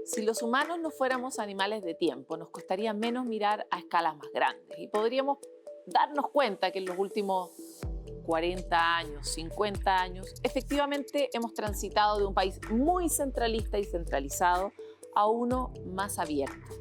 Si los humanos no fuéramos animales de tiempo, nos costaría menos mirar a escalas más grandes y podríamos darnos cuenta que en los últimos 40 años, 50 años, efectivamente hemos transitado de un país muy centralista y centralizado a uno más abierto,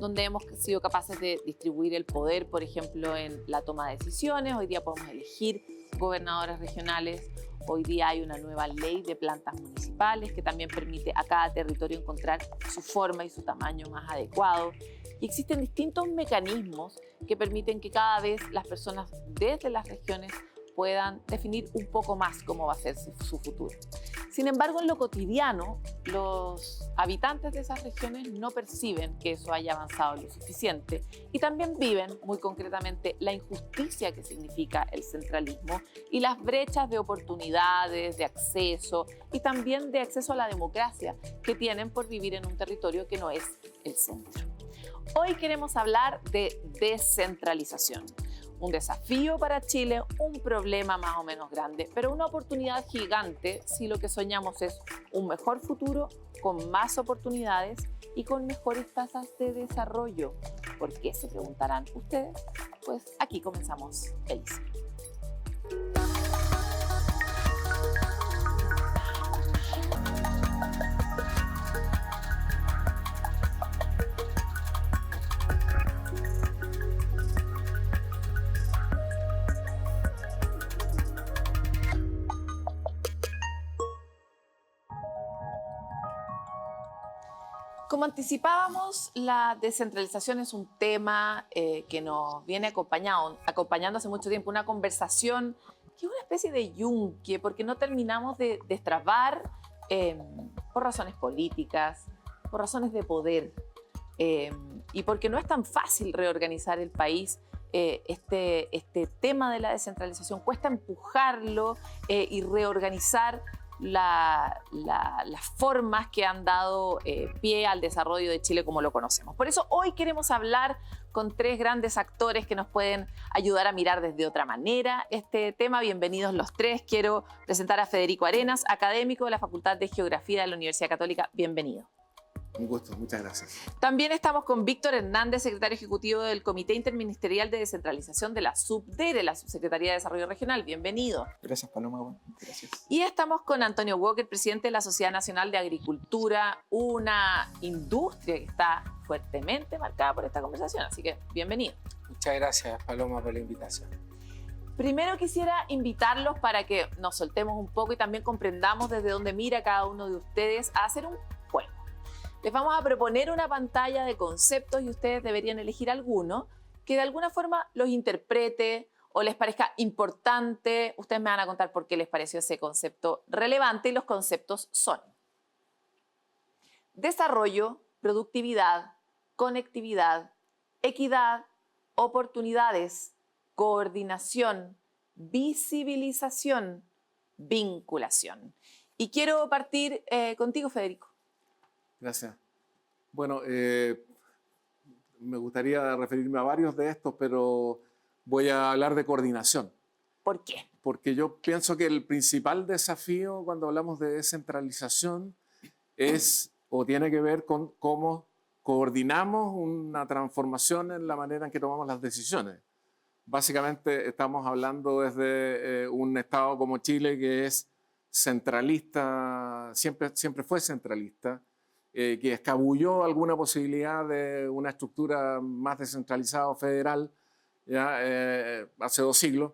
donde hemos sido capaces de distribuir el poder, por ejemplo, en la toma de decisiones. Hoy día podemos elegir gobernadores regionales. Hoy día hay una nueva ley de plantas municipales que también permite a cada territorio encontrar su forma y su tamaño más adecuado. Y existen distintos mecanismos que permiten que cada vez las personas desde las regiones puedan definir un poco más cómo va a ser su futuro. Sin embargo, en lo cotidiano, los habitantes de esas regiones no perciben que eso haya avanzado lo suficiente y también viven muy concretamente la injusticia que significa el centralismo y las brechas de oportunidades, de acceso y también de acceso a la democracia que tienen por vivir en un territorio que no es el centro. Hoy queremos hablar de descentralización. Un desafío para Chile, un problema más o menos grande, pero una oportunidad gigante si lo que soñamos es un mejor futuro con más oportunidades y con mejores tasas de desarrollo. ¿Por qué? Se preguntarán ustedes. Pues aquí comenzamos Elisa. Como anticipábamos, la descentralización es un tema que nos viene acompañando hace mucho tiempo, una conversación que es una especie de yunque, porque no terminamos de destrabar por razones políticas, por razones de poder, y porque no es tan fácil reorganizar el país. Este tema de la descentralización cuesta empujarlo y reorganizar las formas que han dado pie al desarrollo de Chile como lo conocemos. Por eso hoy queremos hablar con tres grandes actores que nos pueden ayudar a mirar desde otra manera este tema. Bienvenidos los tres. Quiero presentar a Federico Arenas, académico de la Facultad de Geografía de la Universidad Católica. Bienvenido. Un gusto, muchas gracias. También estamos con Víctor Hernández, secretario ejecutivo del Comité Interministerial de Descentralización de la SUBDERE, la Subsecretaría de Desarrollo Regional. Bienvenido. Gracias, Paloma. Bueno, gracias. Y estamos con Antonio Walker, presidente de la Sociedad Nacional de Agricultura, una industria que está fuertemente marcada por esta conversación. Así que, bienvenido. Muchas gracias, Paloma, por la invitación. Primero quisiera invitarlos para que nos soltemos un poco y también comprendamos desde dónde mira cada uno de ustedes a hacer un juego. Les vamos a proponer una pantalla de conceptos y ustedes deberían elegir alguno que de alguna forma los interprete o les parezca importante. Ustedes me van a contar por qué les pareció ese concepto relevante y los conceptos son desarrollo, productividad, conectividad, equidad, oportunidades, coordinación, visibilización, vinculación. Y quiero partir contigo, Federico. Gracias. Bueno, me gustaría referirme a varios de estos, pero voy a hablar de coordinación. ¿Por qué? Porque yo pienso que el principal desafío cuando hablamos de descentralización es o tiene que ver con cómo coordinamos una transformación en la manera en que tomamos las decisiones. Básicamente estamos hablando desde un Estado como Chile que es centralista, siempre fue centralista, que escabulló alguna posibilidad de una estructura más descentralizada o federal ya, hace 2 siglos,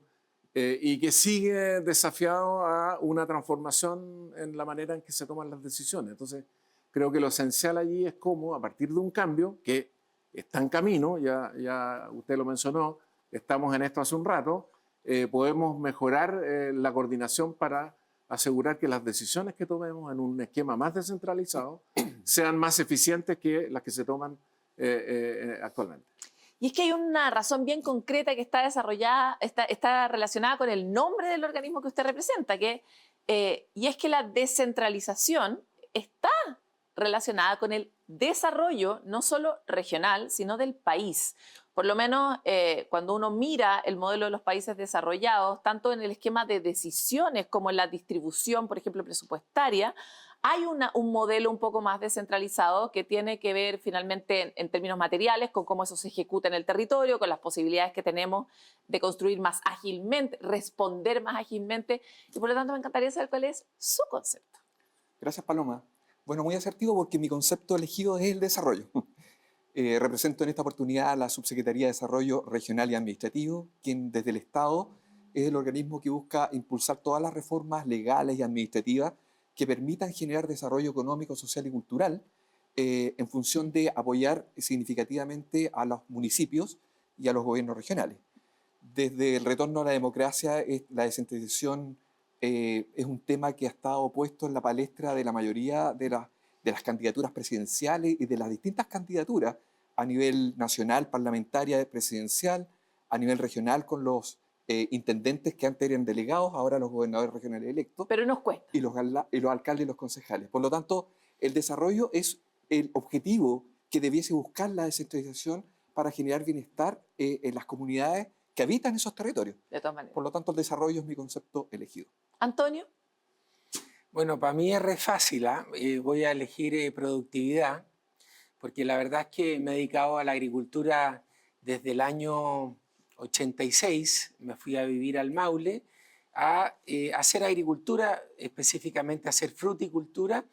y que sigue desafiado a una transformación en la manera en que se toman las decisiones. Entonces, creo que lo esencial allí es cómo, a partir de un cambio que está en camino, ya usted lo mencionó, estamos en esto hace un rato, podemos mejorar la coordinación para asegurar que las decisiones que tomemos en un esquema más descentralizado sean más eficientes que las que se toman actualmente. Y es que hay una razón bien concreta que está desarrollada, está relacionada con el nombre del organismo que usted representa, y es que la descentralización está relacionada con el desarrollo no solo regional, sino del país. Por lo menos cuando uno mira el modelo de los países desarrollados, tanto en el esquema de decisiones como en la distribución, por ejemplo, presupuestaria, hay un modelo un poco más descentralizado que tiene que ver finalmente en términos materiales con cómo eso se ejecuta en el territorio, con las posibilidades que tenemos de construir más ágilmente, responder más ágilmente. Y por lo tanto me encantaría saber cuál es su concepto. Gracias, Paloma. Bueno, muy asertivo porque mi concepto elegido es el desarrollo. Represento en esta oportunidad a la Subsecretaría de Desarrollo Regional y Administrativo, quien desde el Estado es el organismo que busca impulsar todas las reformas legales y administrativas que permitan generar desarrollo económico, social y cultural en función de apoyar significativamente a los municipios y a los gobiernos regionales. Desde el retorno a la democracia, la descentralización es un tema que ha estado puesto en la palestra de la mayoría de las candidaturas presidenciales y de las distintas candidaturas a nivel nacional, parlamentaria, presidencial, a nivel regional con los intendentes que antes eran delegados, ahora los gobernadores regionales electos. Pero nos cuesta. Y los alcaldes y los concejales. Por lo tanto, el desarrollo es el objetivo que debiese buscar la descentralización para generar bienestar en las comunidades que habitan esos territorios. De todas maneras. Por lo tanto, el desarrollo es mi concepto elegido. Antonio. Bueno, para mí es re fácil, voy a elegir productividad, porque la verdad es que me he dedicado a la agricultura desde el año 86, me fui a vivir al Maule, a hacer agricultura, específicamente a hacer fruticultura,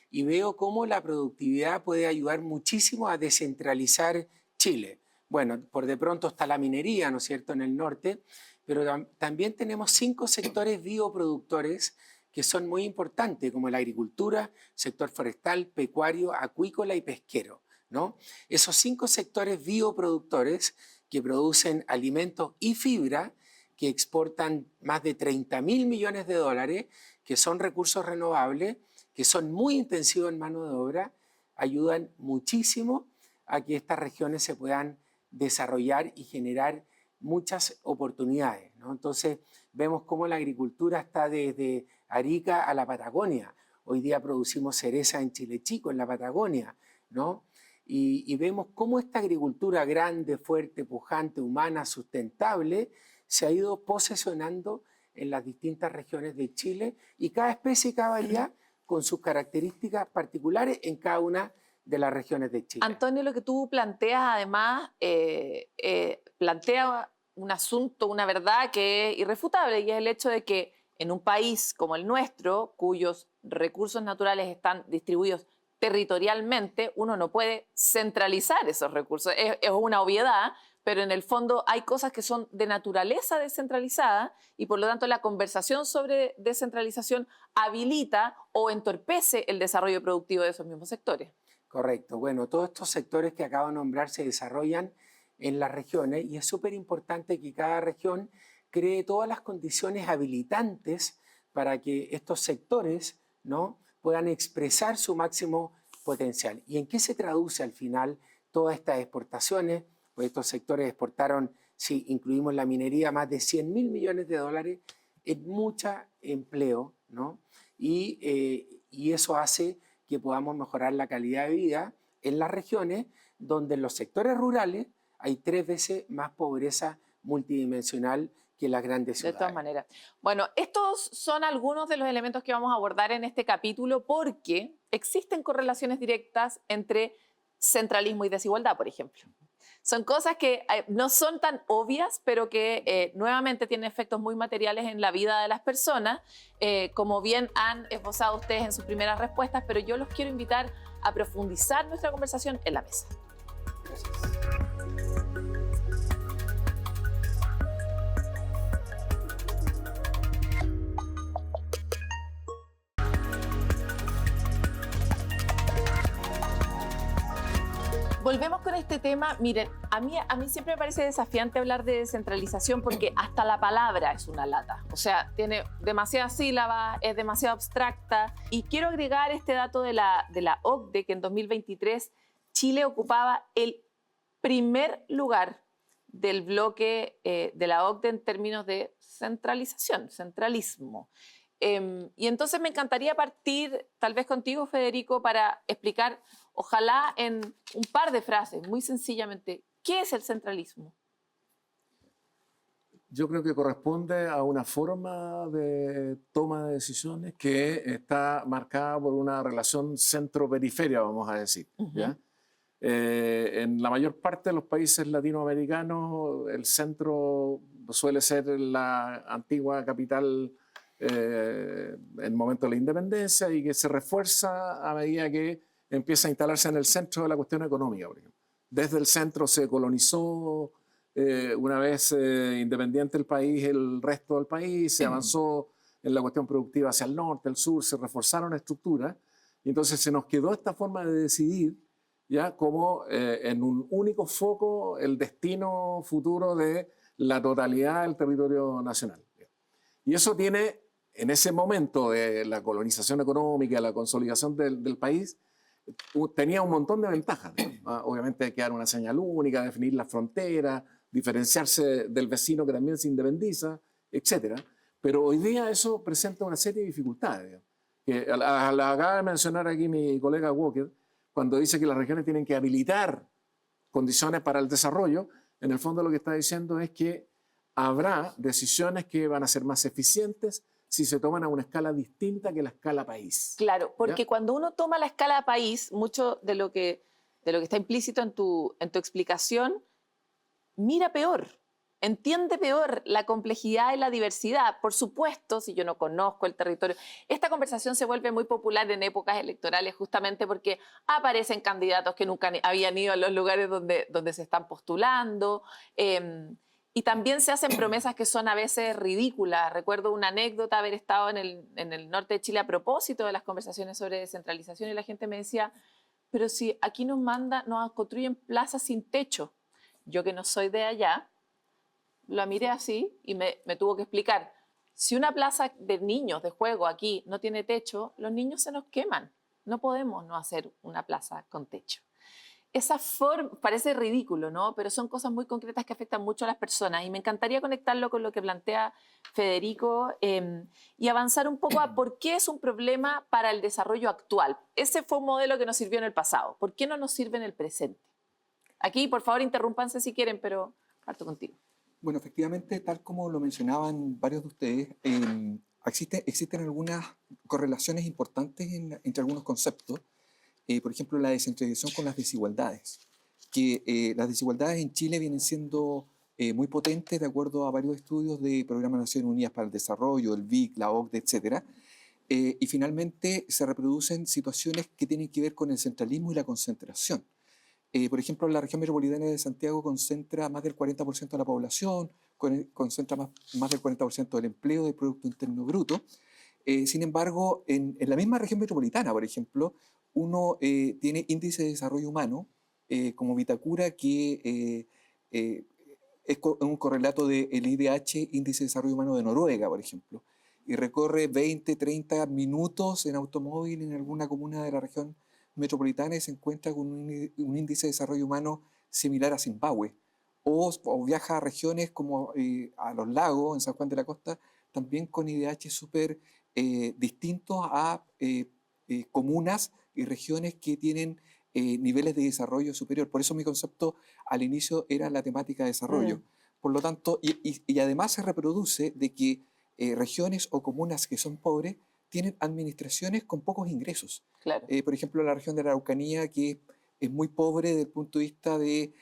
y veo cómo la productividad puede ayudar muchísimo a descentralizar Chile. Bueno, por de pronto está la minería, ¿no es cierto?, en el norte, pero también tenemos 5 sectores bioproductores que son muy importantes, como la agricultura, sector forestal, pecuario, acuícola y pesquero, ¿no? Esos 5 sectores bioproductores que producen alimentos y fibra, que exportan más de 30.000 millones de dólares, que son recursos renovables, que son muy intensivos en mano de obra, ayudan muchísimo a que estas regiones se puedan desarrollar y generar muchas oportunidades, ¿no? Entonces vemos cómo la agricultura está desde Arica a la Patagonia. Hoy día producimos cereza en Chile Chico, en la Patagonia, ¿no? Y vemos cómo esta agricultura grande, fuerte, pujante, humana, sustentable, se ha ido posesionando en las distintas regiones de Chile, y cada especie y cada variedad con sus características particulares en cada una de las regiones de Chile. Antonio, lo que tú planteas además plantea un asunto, una verdad que es irrefutable, y es el hecho de que en un país como el nuestro, cuyos recursos naturales están distribuidos territorialmente, uno no puede centralizar esos recursos. Es una obviedad, pero en el fondo hay cosas que son de naturaleza descentralizada, y por lo tanto la conversación sobre descentralización habilita o entorpece el desarrollo productivo de esos mismos sectores. Correcto. Bueno, todos estos sectores que acabo de nombrar se desarrollan en las regiones, y es súper importante que cada región cree todas las condiciones habilitantes para que estos sectores, ¿no?, puedan expresar su máximo potencial. ¿Y en qué se traduce al final todas estas exportaciones? Pues estos sectores exportaron, si incluimos la minería, más de 100.000 millones de dólares en mucho empleo, ¿no? Y eso hace que podamos mejorar la calidad de vida en las regiones donde en los sectores rurales hay 3 veces más pobreza multidimensional que las grandes ciudades. De todas maneras. Bueno, estos son algunos de los elementos que vamos a abordar en este capítulo, porque existen correlaciones directas entre centralismo y desigualdad, por ejemplo. Son cosas que no son tan obvias, pero que nuevamente tienen efectos muy materiales en la vida de las personas, como bien han esbozado ustedes en sus primeras respuestas, pero yo los quiero invitar a profundizar nuestra conversación en la mesa. Gracias. Volvemos con este tema. Miren, a mí siempre me parece desafiante hablar de descentralización, porque hasta la palabra es una lata. O sea, tiene demasiadas sílabas, es demasiado abstracta. Y quiero agregar este dato de la OCDE, que en 2023 Chile ocupaba el primer lugar del bloque de la OCDE en términos de centralización, centralismo. Y entonces me encantaría partir tal vez contigo, Federico, para explicar, ojalá en un par de frases, muy sencillamente, ¿Qué es el centralismo? Yo creo que corresponde a una forma de toma de decisiones que está marcada por una relación centro-periferia, vamos a decir. ¿Ya? En la mayor parte de los países latinoamericanos, el centro suele ser la antigua capital en el momento de la independencia y que se refuerza a medida que empieza a instalarse en el centro de la cuestión económica, por ejemplo. Desde el centro se colonizó, una vez independiente el país, el resto del país, se avanzó en la cuestión productiva hacia el norte, el sur, se reforzaron estructuras, y entonces se nos quedó esta forma de decidir, ya como en un único foco el destino futuro de la totalidad del territorio nacional. Y eso tiene, en ese momento de la colonización económica, la consolidación del país, tenía un montón de ventajas. Obviamente quedar una señal única, definir las fronteras, diferenciarse del vecino que también se independiza, etc. Pero hoy día eso presenta una serie de dificultades, que la acaba de mencionar aquí mi colega Walker, cuando dice que las regiones tienen que habilitar condiciones para el desarrollo. En el fondo lo que está diciendo es que habrá decisiones que van a ser más eficientes si se toman a una escala distinta que la escala país. Claro, porque ¿Ya? cuando uno toma la escala país, mucho de lo que está implícito en tu explicación, mira peor, entiende peor la complejidad y la diversidad. Por supuesto, si yo no conozco el territorio, esta conversación se vuelve muy popular en épocas electorales justamente porque aparecen candidatos que nunca habían ido a los lugares donde se están postulando. Y también se hacen promesas que son a veces ridículas. Recuerdo una anécdota, haber estado en el norte de Chile a propósito de las conversaciones sobre descentralización y la gente me decía, pero si aquí nos construyen plazas sin techo. Yo que no soy de allá, la miré así y me tuvo que explicar. Si una plaza de niños de juego aquí no tiene techo, los niños se nos queman. No podemos no hacer una plaza con techo. Esa forma parece ridículo, ¿no? Pero son cosas muy concretas que afectan mucho a las personas y me encantaría conectarlo con lo que plantea Federico y avanzar un poco a por qué es un problema para el desarrollo actual. Ese fue un modelo que nos sirvió en el pasado. ¿Por qué no nos sirve en el presente? Aquí, por favor, interrúmpanse si quieren, pero parto contigo. Bueno, efectivamente, tal como lo mencionaban varios de ustedes, existen algunas correlaciones importantes entre algunos conceptos. Por ejemplo, la descentralización con las desigualdades, que las desigualdades en Chile vienen siendo muy potentes de acuerdo a varios estudios de Programa de Naciones Unidas para el Desarrollo, el BIC, la OCDE, etc. Y finalmente se reproducen situaciones que tienen que ver con el centralismo y la concentración. Por ejemplo, la región metropolitana de Santiago concentra más del 40% de la población, concentra más del 40% del empleo, del Producto Interno Bruto. Sin embargo, en la misma región metropolitana, por ejemplo, uno tiene índice de desarrollo humano como Vitacura, que es un correlato del IDH, índice de desarrollo humano de Noruega, por ejemplo, y recorre 20, 30 minutos en automóvil en alguna comuna de la región metropolitana y se encuentra con un índice de desarrollo humano similar a Zimbabue. O viaja a regiones como a los lagos, en San Juan de la Costa, también con IDH súper distintos a comunas y regiones que tienen niveles de desarrollo superior. Por eso mi concepto al inicio era la temática de desarrollo. Por lo tanto, y además se reproduce de que regiones o comunas que son pobres tienen administraciones con pocos ingresos. Claro. Por ejemplo, la región de la Araucanía, que es muy pobre desde el punto de vista de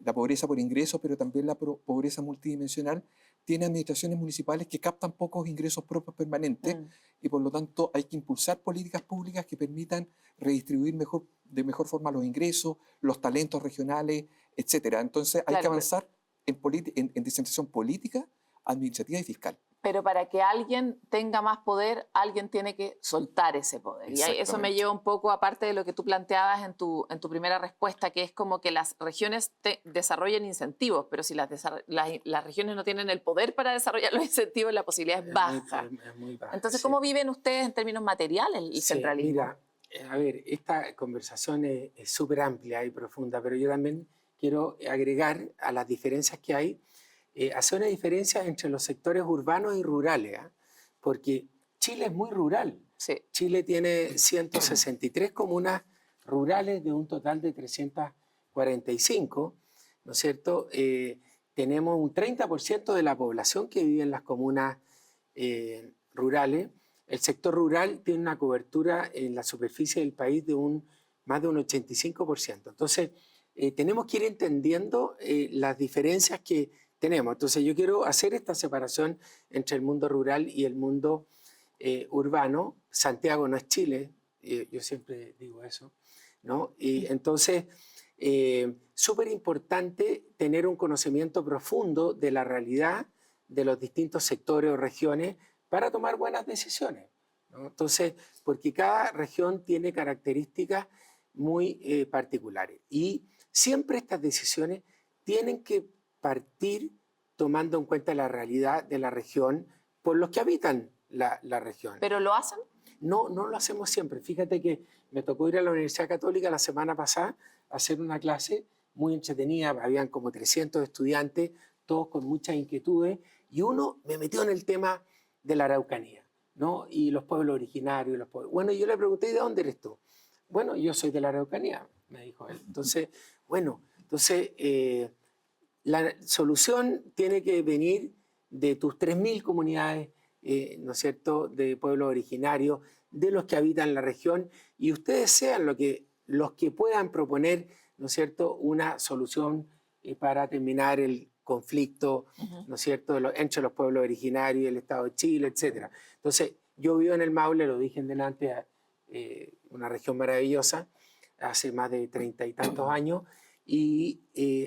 la pobreza por ingresos, pero también la pobreza multidimensional, tiene administraciones municipales que captan pocos ingresos propios permanentes y por lo tanto hay que impulsar políticas públicas que permitan redistribuir de mejor forma los ingresos, los talentos regionales, etc. Entonces hay que avanzar en descentralización política, administrativa y fiscal. Pero para que alguien tenga más poder, alguien tiene que soltar ese poder. Y eso me lleva un poco, aparte de lo que tú planteabas en tu primera respuesta, que es como que las regiones desarrollen incentivos, pero si las regiones no tienen el poder para desarrollar los incentivos, la posibilidad es baja. Es muy baja. Entonces, ¿cómo viven ustedes en términos materiales el centralismo? Mira, a ver, esta conversación es súper amplia y profunda, pero yo también quiero agregar a las diferencias que hay, hacer una diferencia entre los sectores urbanos y rurales, porque Chile es muy rural. Sí. Chile tiene 163 comunas rurales de un total de 345, ¿no es cierto? Tenemos un 30% de la población que vive en las comunas rurales. El sector rural tiene una cobertura en la superficie del país de más de un 85%. Entonces, tenemos que ir entendiendo las diferencias que tenemos. Entonces, yo quiero hacer esta separación entre el mundo rural y el mundo urbano. Santiago no es Chile, yo siempre digo eso, ¿no? Y entonces, súper importante tener un conocimiento profundo de la realidad de los distintos sectores o regiones para tomar buenas decisiones, ¿no? Entonces, porque cada región tiene características muy particulares y siempre estas decisiones tienen que partir tomando en cuenta la realidad de la región por los que habitan la región. ¿Pero lo hacen? No, no lo hacemos siempre. Fíjate que me tocó ir a la Universidad Católica la semana pasada a hacer una clase muy entretenida. Habían como 300 estudiantes, todos con muchas inquietudes, y uno me metió en el tema de la Araucanía, ¿no? Y los pueblos originarios. Bueno, yo le pregunté, ¿de dónde eres tú? Bueno, yo soy de la Araucanía, me dijo él. Entonces, la solución tiene que venir de tus 3.000 comunidades, ¿no es cierto?, de pueblos originarios, de los que habitan la región, y ustedes sean los que puedan proponer, ¿no es cierto?, una solución para terminar el conflicto, ¿no es cierto?, entre los pueblos originarios y el Estado de Chile, etc. Entonces, yo vivo en el Maule, lo dije en delante, una región maravillosa, hace más de 30 y tantos años, y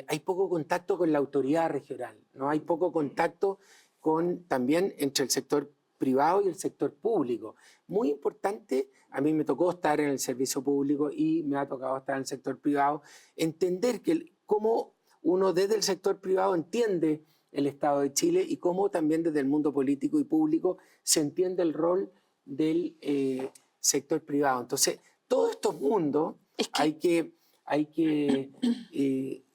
hay poco contacto con la autoridad regional, ¿no? Hay poco contacto también entre el sector privado y el sector público. Muy importante, a mí me tocó estar en el servicio público y me ha tocado estar en el sector privado, entender cómo uno desde el sector privado entiende el Estado de Chile y cómo también desde el mundo político y público se entiende el rol del sector privado. Entonces, todos estos mundos hay que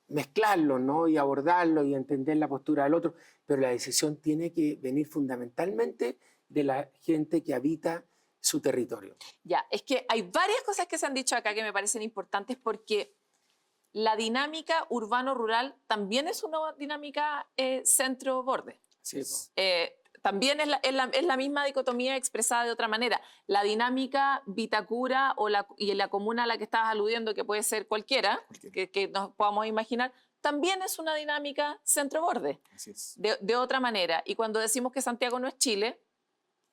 mezclarlos, ¿no? Y abordarlos y entender la postura del otro, pero la decisión tiene que venir fundamentalmente de la gente que habita su territorio. Ya, es que hay varias cosas que se han dicho acá que me parecen importantes porque la dinámica urbano-rural también es una dinámica centro-borde. Sí, También es la misma dicotomía expresada de otra manera. La dinámica Vitacura y la comuna a la que estabas aludiendo, que puede ser cualquiera, que nos podamos imaginar, también es una dinámica centro-borde, de otra manera. Y cuando decimos que Santiago no es Chile,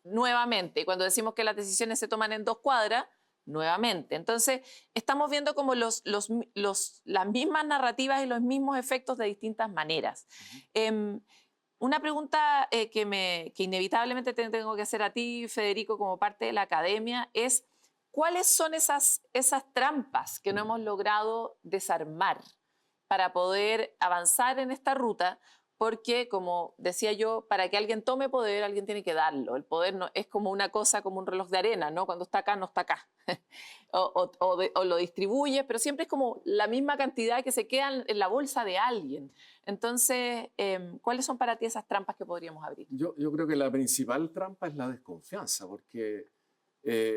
nuevamente. Y cuando decimos que las decisiones se toman en 2 cuadras, nuevamente. Entonces, estamos viendo como las mismas narrativas y los mismos efectos de distintas maneras. Una pregunta que inevitablemente te tengo que hacer a ti, Federico, como parte de la academia, es ¿cuáles son esas trampas que no hemos logrado desarmar para poder avanzar en esta ruta? Porque, como decía yo, para que alguien tome poder, alguien tiene que darlo. El poder no, es como una cosa, como un reloj de arena, ¿no? Cuando está acá, no está acá. o lo distribuye, pero siempre es como la misma cantidad que se queda en la bolsa de alguien. Entonces, ¿cuáles son para ti esas trampas que podríamos abrir? Yo creo que la principal trampa es la desconfianza, porque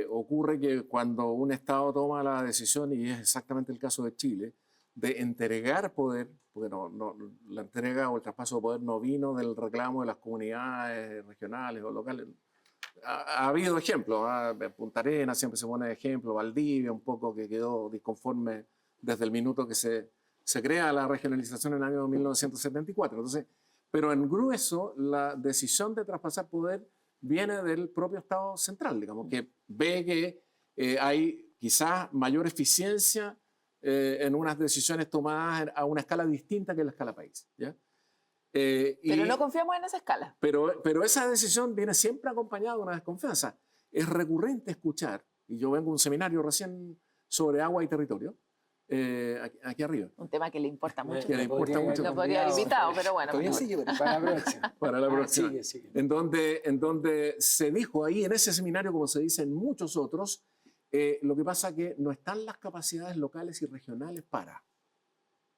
ocurre que cuando un Estado toma la decisión, y es exactamente el caso de Chile, de entregar poder, porque la entrega o el traspaso de poder no vino del reclamo de las comunidades regionales o locales. Ha habido ejemplos, Punta Arenas siempre se pone de ejemplo, Valdivia un poco que quedó disconforme desde el minuto que se crea la regionalización en el año 1974. Entonces, pero en grueso la decisión de traspasar poder viene del propio Estado central, digamos, que ve que hay quizás mayor eficiencia en unas decisiones tomadas a una escala distinta que la escala país, ¿ya? Pero no confiamos en esa escala. Pero esa decisión viene siempre acompañada de una desconfianza. Es recurrente escuchar, y yo vengo a un seminario recién sobre agua y territorio, aquí arriba. Un tema que le importa mucho. Que le importa mucho. No podría haber invitado, pero bueno. Para la próxima. Para la próxima. Sigue. En donde se dijo ahí, en ese seminario, como se dice en muchos otros, lo que pasa es que no están las capacidades locales y regionales para,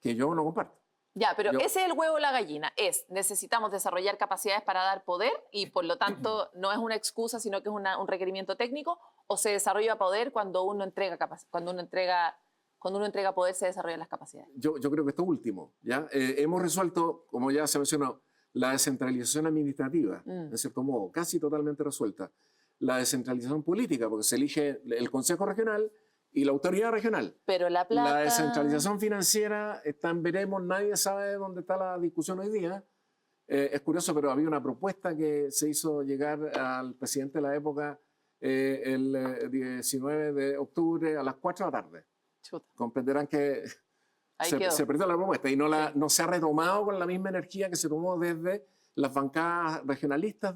que yo no comparto. Ya, pero ese es el huevo o la gallina. Necesitamos desarrollar capacidades para dar poder y por lo tanto no es una excusa, sino que es un requerimiento técnico, o se desarrolla poder cuando uno entrega cuando uno entrega poder se desarrollan las capacidades. Yo creo que esto último, ¿ya? Hemos resuelto, como ya se mencionó, la descentralización administrativa, en cierto modo, casi totalmente resuelta. La descentralización política, porque se elige el Consejo Regional y la autoridad regional. Pero la plata... La descentralización financiera está en veremos, nadie sabe dónde está la discusión hoy día. Es curioso, pero había una propuesta que se hizo llegar al presidente de la época el 19 de octubre a las 4 de la tarde. Chuta. Comprenderán que se perdió la propuesta y no se ha retomado con la misma energía que se tomó desde las bancadas regionalistas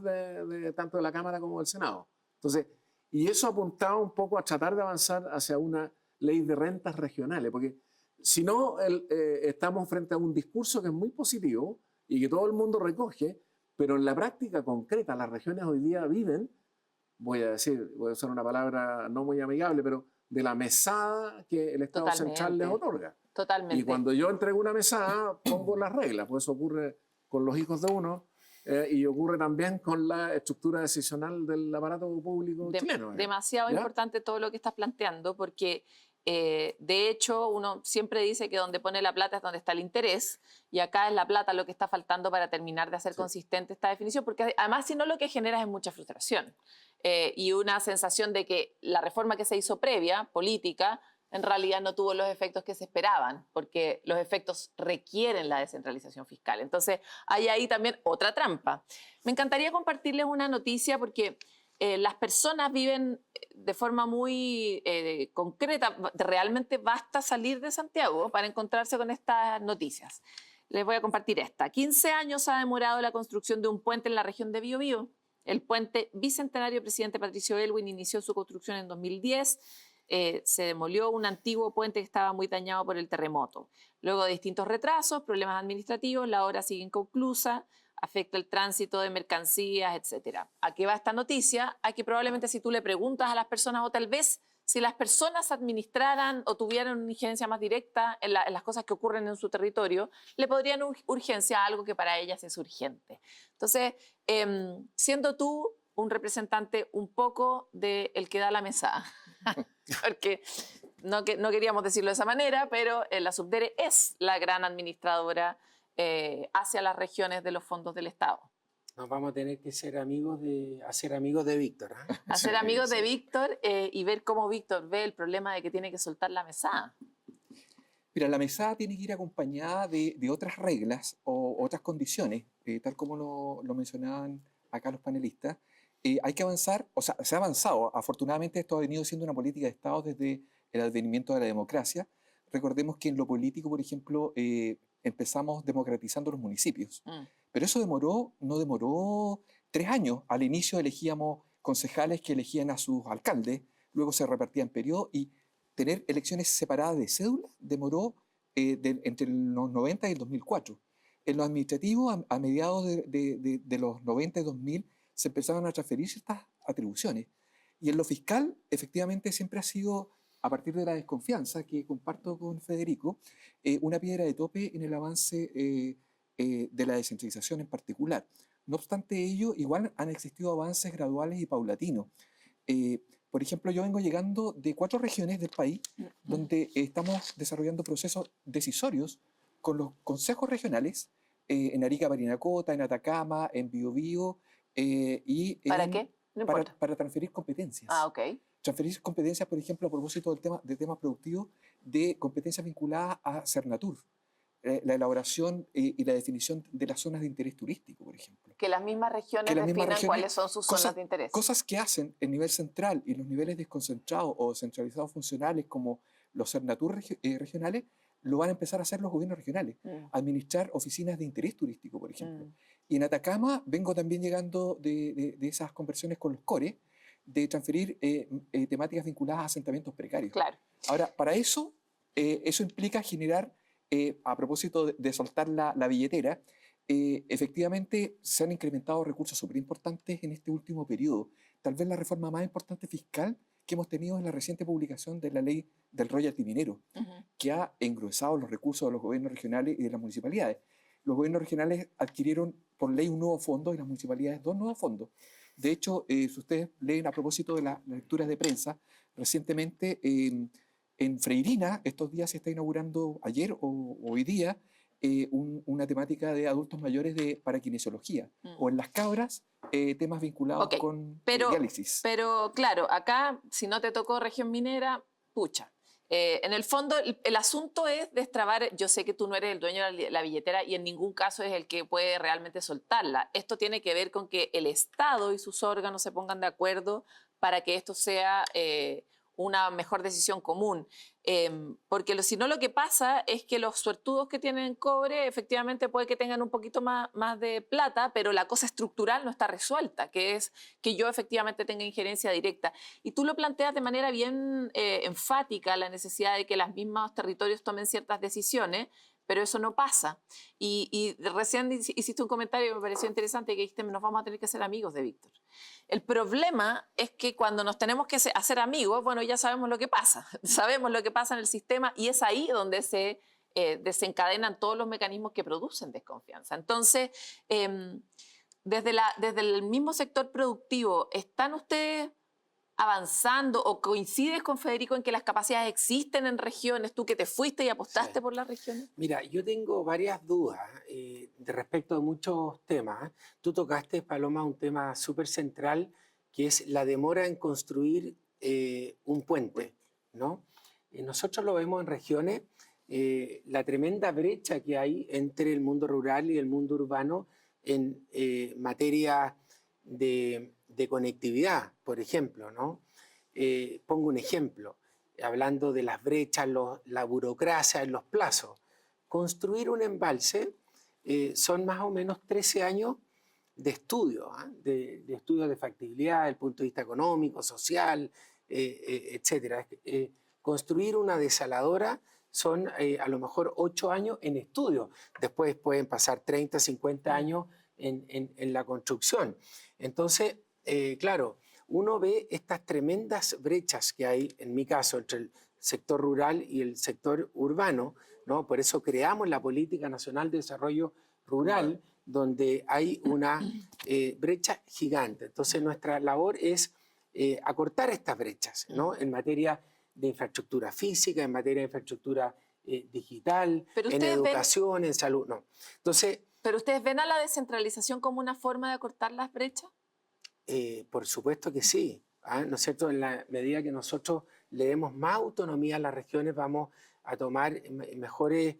tanto de la Cámara como del Senado. Entonces, y eso apuntaba un poco a tratar de avanzar hacia una ley de rentas regionales, porque si no, estamos frente a un discurso que es muy positivo y que todo el mundo recoge, pero en la práctica concreta las regiones hoy día viven, voy a usar una palabra no muy amigable, pero de la mesada que el Estado central les otorga. Totalmente. Y cuando yo entrego una mesada, pongo las reglas, pues eso ocurre con los hijos de uno y ocurre también con la estructura decisional del aparato público chileno. Demasiado importante todo lo que estás planteando, porque de hecho uno siempre dice que donde pone la plata es donde está el interés, y acá es la plata lo que está faltando para terminar de hacer consistente esta definición, porque además si no lo que genera es mucha frustración y una sensación de que la reforma que se hizo previa, política, en realidad no tuvo los efectos que se esperaban, porque los efectos requieren la descentralización fiscal. Entonces, hay ahí también otra trampa. Me encantaría compartirles una noticia porque las personas viven de forma muy concreta. Realmente basta salir de Santiago para encontrarse con estas noticias. Les voy a compartir esta. 15 años ha demorado la construcción de un puente en la región de Biobío. El puente bicentenario presidente Patricio Aylwin inició su construcción en 2010. Se demolió un antiguo puente que estaba muy dañado por el terremoto. Luego de distintos retrasos, problemas administrativos, la obra sigue inconclusa, afecta el tránsito de mercancías, etc. ¿A qué va esta noticia? A que probablemente si tú le preguntas a las personas, o tal vez si las personas administraran o tuvieran una injerencia más directa en las cosas que ocurren en su territorio, le podrían urgencia a algo que para ellas es urgente. Entonces, siendo tú un representante un poco del que da la mesada, porque no queríamos decirlo de esa manera, pero la Subdere es la gran administradora hacia las regiones de los fondos del Estado. Nos vamos a tener que hacer amigos de Víctor. ¿Eh? Hacer amigos de Víctor y ver cómo Víctor ve el problema de que tiene que soltar la mesada. Mira, la mesada tiene que ir acompañada de otras reglas o otras condiciones, tal como lo mencionaban acá los panelistas. Hay que avanzar, o sea, se ha avanzado. Afortunadamente esto ha venido siendo una política de Estado desde el advenimiento de la democracia. Recordemos que en lo político, por ejemplo, empezamos democratizando los municipios. Pero eso no demoró 3 años. Al inicio elegíamos concejales que elegían a sus alcaldes, luego se repartían periodos y tener elecciones separadas de cédula demoró entre los 90 y el 2004. En lo administrativo, a mediados de los 90 y 2000, se empezaron a transferir ciertas atribuciones. Y en lo fiscal, efectivamente, siempre ha sido, a partir de la desconfianza que comparto con Federico, una piedra de tope en el avance de la descentralización en particular. No obstante ello, igual han existido avances graduales y paulatinos. Por ejemplo, yo vengo llegando de 4 regiones del país donde estamos desarrollando procesos decisorios con los consejos regionales en Arica, Parinacota, en Atacama, en Biobío. ¿Para qué? No importa. Para transferir competencias. Ah, ok. Transferir competencias, por ejemplo, a propósito de temas productivos, de competencias vinculadas a Cernatur. La elaboración y la definición de las zonas de interés turístico, por ejemplo. Que las mismas regiones definan cuáles son sus zonas de interés. Cosas que hacen el nivel central y los niveles desconcentrados o descentralizados funcionales como los Cernatur regionales, lo van a empezar a hacer los gobiernos regionales. Administrar oficinas de interés turístico, por ejemplo. Y en Atacama vengo también llegando de esas conversiones con los CORE, de transferir temáticas vinculadas a asentamientos precarios. Claro. Ahora, para eso, eso implica generar, a propósito de soltar la billetera, efectivamente se han incrementado recursos súper importantes en este último periodo. Tal vez la reforma más importante fiscal que hemos tenido es la reciente publicación de la ley del royalty minero, que ha engruesado los recursos de los gobiernos regionales y de las municipalidades. Los gobiernos regionales adquirieron por ley un nuevo fondo y las municipalidades 2 nuevos fondos. De hecho, si ustedes leen a propósito de las lecturas de prensa, recientemente En Freirina, estos días se está inaugurando, ayer o hoy día, una temática de adultos mayores de parakinesiología. O en Las Cabras, temas vinculados Ok, con pero, diálisis. pero claro, acá, si no te tocó región minera, pucha. En el fondo, el asunto es destrabar. Yo sé que tú no eres el dueño de la billetera y en ningún caso es el que puede realmente soltarla. Esto tiene que ver con que el Estado y sus órganos se pongan de acuerdo para que esto sea una mejor decisión común. Porque si no, lo que pasa es que los suertudos que tienen cobre efectivamente puede que tengan un poquito más de plata, pero la cosa estructural no está resuelta, que es que yo efectivamente tenga injerencia directa. Y tú lo planteas de manera bien enfática, la necesidad de que los mismos territorios tomen ciertas decisiones, pero eso no pasa. Y recién hiciste un comentario que me pareció interesante, que dijiste, nos vamos a tener que hacer amigos de Víctor. El problema es que cuando nos tenemos que hacer amigos, bueno, ya sabemos lo que pasa. Sabemos lo que pasa en el sistema y es ahí donde se desencadenan todos los mecanismos que producen desconfianza. Entonces, desde el mismo sector productivo, ¿están ustedes avanzando o coincides con Federico en que las capacidades existen en regiones? Tú que te fuiste y apostaste por las regiones. Mira, yo tengo varias dudas de respecto a muchos temas. Tú tocaste, Paloma, un tema súper central, que es la demora en construir un puente, ¿no? Nosotros lo vemos en regiones, la tremenda brecha que hay entre el mundo rural y el mundo urbano en materia de conectividad, por ejemplo, ¿no? Pongo un ejemplo, hablando de las brechas, la burocracia, los plazos. Construir un embalse son más o menos 13 años de estudio, de estudios de factibilidad desde el punto de vista económico, social, etc. Construir una desaladora son a lo mejor 8 años en estudio. Después pueden pasar 30, 50 años en la construcción. Entonces, claro, uno ve estas tremendas brechas que hay, en mi caso, entre el sector rural y el sector urbano, ¿no? Por eso creamos la Política Nacional de Desarrollo Rural, donde hay una brecha gigante. Entonces, nuestra labor es acortar estas brechas, ¿no? En materia de infraestructura física, en materia de infraestructura digital, en educación, en salud, no. Entonces, ¿pero ustedes ven a la descentralización como una forma de acortar las brechas? Por supuesto que sí, ¿no es cierto? En la medida que nosotros le demos más autonomía a las regiones, vamos a tomar mejores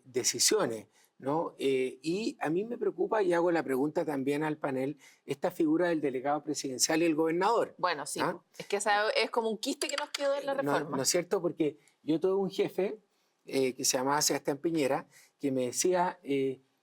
decisiones, ¿no? Y a mí me preocupa, y hago la pregunta también al panel, esta figura del delegado presidencial y el gobernador. Bueno, sí, es que esa es como un quiste que nos quedó en la reforma. ¿No es cierto? Porque yo tuve un jefe que se llamaba Sebastián Piñera, que me decía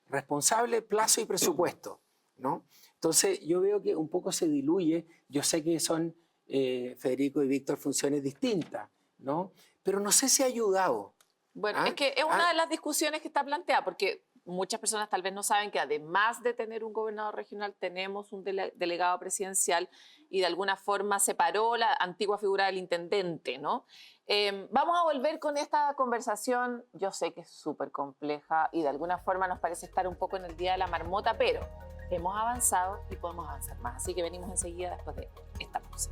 responsable, plazo y presupuesto, ¿no? Entonces yo veo que un poco se diluye. Yo sé que son Federico y Víctor funciones distintas, ¿no? Pero no sé si ha ayudado. Bueno, es que es una de las discusiones que está planteada, porque muchas personas tal vez no saben que además de tener un gobernador regional, tenemos un delegado presidencial y de alguna forma separó la antigua figura del intendente, ¿no? Vamos a volver con esta conversación. Yo sé que es súper compleja y de alguna forma nos parece estar un poco en el día de la marmota, pero hemos avanzado y podemos avanzar más. Así que venimos enseguida después de esta pausa.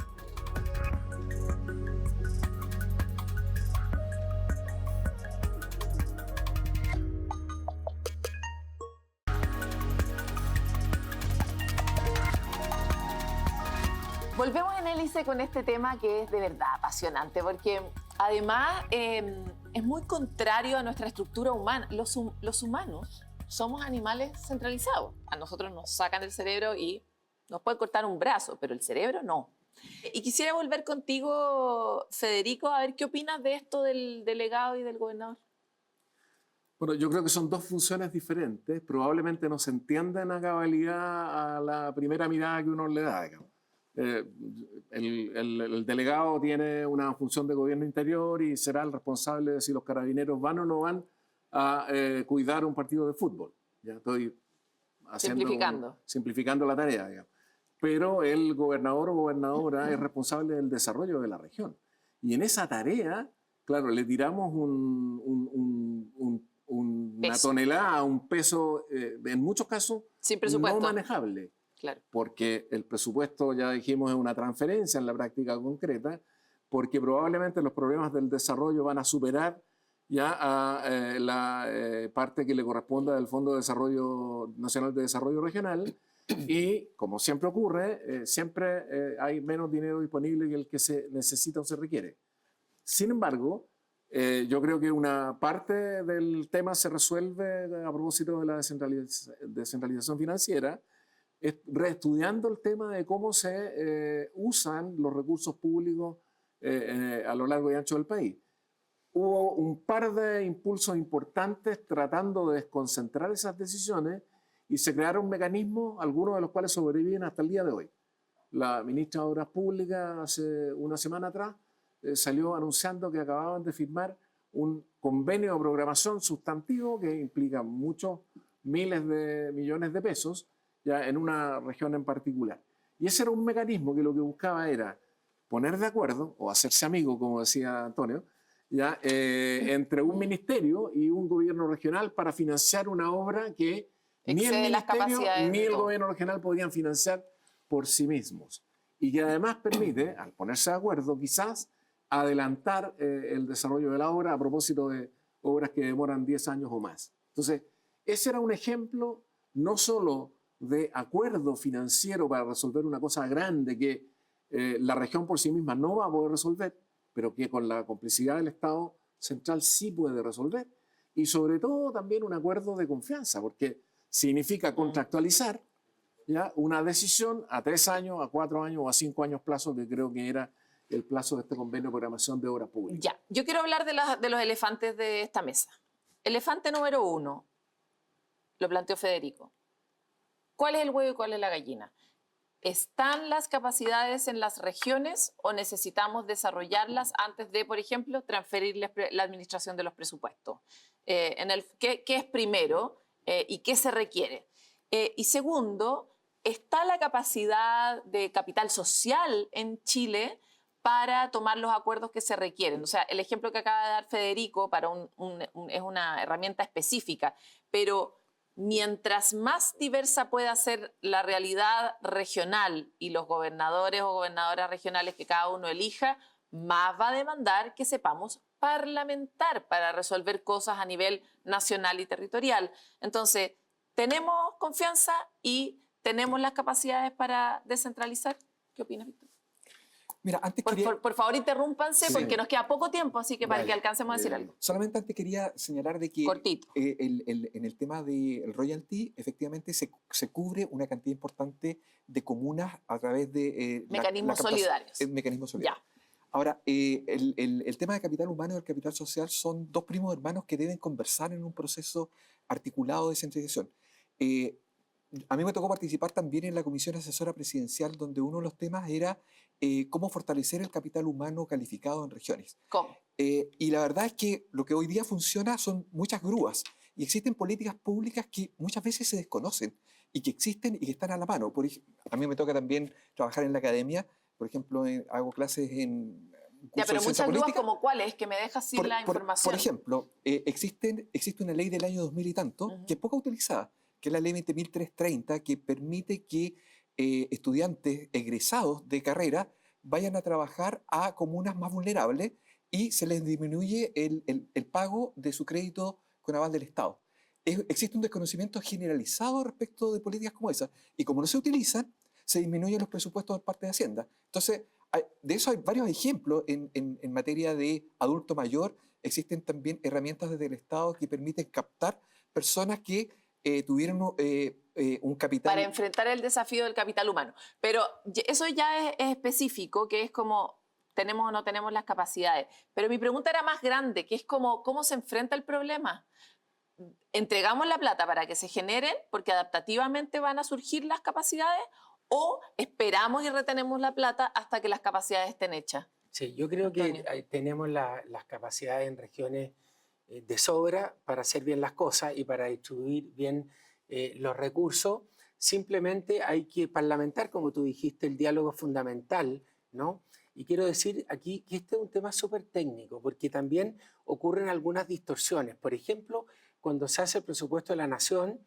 Volvemos en Hélice con este tema que es de verdad apasionante, porque además es muy contrario a nuestra estructura humana. Los humanos somos animales centralizados. A nosotros nos sacan el cerebro y nos pueden cortar un brazo, pero el cerebro no. Y quisiera volver contigo, Federico, a ver qué opinas de esto del delegado y del gobernador. Bueno, yo creo que son dos funciones diferentes. Probablemente no se entienden a cabalidad a la primera mirada que uno le da, digamos. El delegado tiene una función de gobierno interior y será el responsable de si los carabineros van o no van a cuidar un partido de fútbol. Ya estoy simplificando la tarea, digamos. Pero el gobernador o gobernadora es responsable del desarrollo de la región. Y en esa tarea, claro, le tiramos una tonelada, un peso, en muchos casos, no manejable. Claro. Porque el presupuesto, ya dijimos, es una transferencia en la práctica concreta, porque probablemente los problemas del desarrollo van a superar ya a la parte que le corresponda del Fondo de Desarrollo Nacional de Desarrollo Regional, y como siempre ocurre, siempre hay menos dinero disponible que el que se necesita o se requiere. Sin embargo, yo creo que una parte del tema se resuelve a propósito de la descentralización financiera, reestudiando el tema de cómo se usan los recursos públicos a lo largo y ancho del país. Hubo un par de impulsos importantes tratando de desconcentrar esas decisiones y se crearon mecanismos, algunos de los cuales sobreviven hasta el día de hoy. La ministra de Obras Públicas hace una semana atrás salió anunciando que acababan de firmar un convenio de programación sustantivo que implica muchos miles de millones de pesos ya en una región en particular. Y ese era un mecanismo que lo que buscaba era poner de acuerdo, o hacerse amigo, como decía Antonio, ya, entre un ministerio y un gobierno regional para financiar una obra que ni el ministerio ni el gobierno regional podían financiar por sí mismos. Y que además permite, al ponerse de acuerdo, quizás adelantar el desarrollo de la obra a propósito de obras que demoran 10 años o más. Entonces, ese era un ejemplo no solo de acuerdo financiero para resolver una cosa grande que la región por sí misma no va a poder resolver, pero que con la complicidad del Estado central sí puede resolver. Y sobre todo también un acuerdo de confianza, porque significa contractualizar ya una decisión a 3 años, a 4 años o a 5 años plazo, que creo que era el plazo de este convenio de programación de obras públicas. Ya, yo quiero hablar de los elefantes de esta mesa. Elefante número 1, lo planteó Federico. ¿Cuál es el huevo y cuál es la gallina? ¿Están las capacidades en las regiones o necesitamos desarrollarlas antes de, por ejemplo, transferirles la administración de los presupuestos? ¿Qué es primero y qué se requiere? Y segundo, ¿está la capacidad de capital social en Chile para tomar los acuerdos que se requieren? O sea, el ejemplo que acaba de dar Federico es una herramienta específica, pero mientras más diversa pueda ser la realidad regional y los gobernadores o gobernadoras regionales que cada uno elija, más va a demandar que sepamos parlamentar para resolver cosas a nivel nacional y territorial. Entonces, ¿tenemos confianza y tenemos las capacidades para descentralizar? ¿Qué opinas, Víctor? Mira, antes por favor, interrúmpanse porque nos queda poco tiempo, así que para que alcancemos a decir algo. Solamente antes quería señalar de que en el tema del royalty, efectivamente se cubre una cantidad importante de comunas a través de mecanismos solidarios. Mecanismos solidarios. Ahora, el tema de capital humano y el capital social son dos primos hermanos que deben conversar en un proceso articulado de descentralización. A mí me tocó participar también en la Comisión Asesora Presidencial, donde uno de los temas era cómo fortalecer el capital humano calificado en regiones. ¿Cómo? Y la verdad es que lo que hoy día funciona son muchas grúas, y existen políticas públicas que muchas veces se desconocen y que existen y que están a la mano. A mí me toca también trabajar en la academia, por ejemplo, hago clases en... pero muchas grúas como cuáles, que me dejas sin la información. Por ejemplo, existe una ley del año 2000 y tanto, que es poco utilizada, que es la ley 20.330, que permite que estudiantes egresados de carrera vayan a trabajar a comunas más vulnerables y se les disminuye el pago de su crédito con aval del Estado. Existe un desconocimiento generalizado respecto de políticas como esas, y como no se utilizan, se disminuyen los presupuestos por parte de Hacienda. Entonces, de eso hay varios ejemplos en materia de adulto mayor. Existen también herramientas desde el Estado que permiten captar personas que tuvieron un capital... Para enfrentar el desafío del capital humano. Pero eso ya es específico, que es como tenemos o no tenemos las capacidades. Pero mi pregunta era más grande, que es como cómo se enfrenta el problema. ¿Entregamos la plata para que se generen porque adaptativamente van a surgir las capacidades o esperamos y retenemos la plata hasta que las capacidades estén hechas? Sí, yo creo que tenemos las capacidades en regiones de sobra para hacer bien las cosas y para distribuir bien los recursos. Simplemente hay que parlamentar, como tú dijiste, el diálogo es fundamental, ¿no? Y quiero decir aquí que este es un tema súper técnico, porque también ocurren algunas distorsiones. Por ejemplo, cuando se hace el presupuesto de la Nación,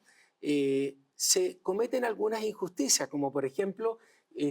se cometen algunas injusticias, como por ejemplo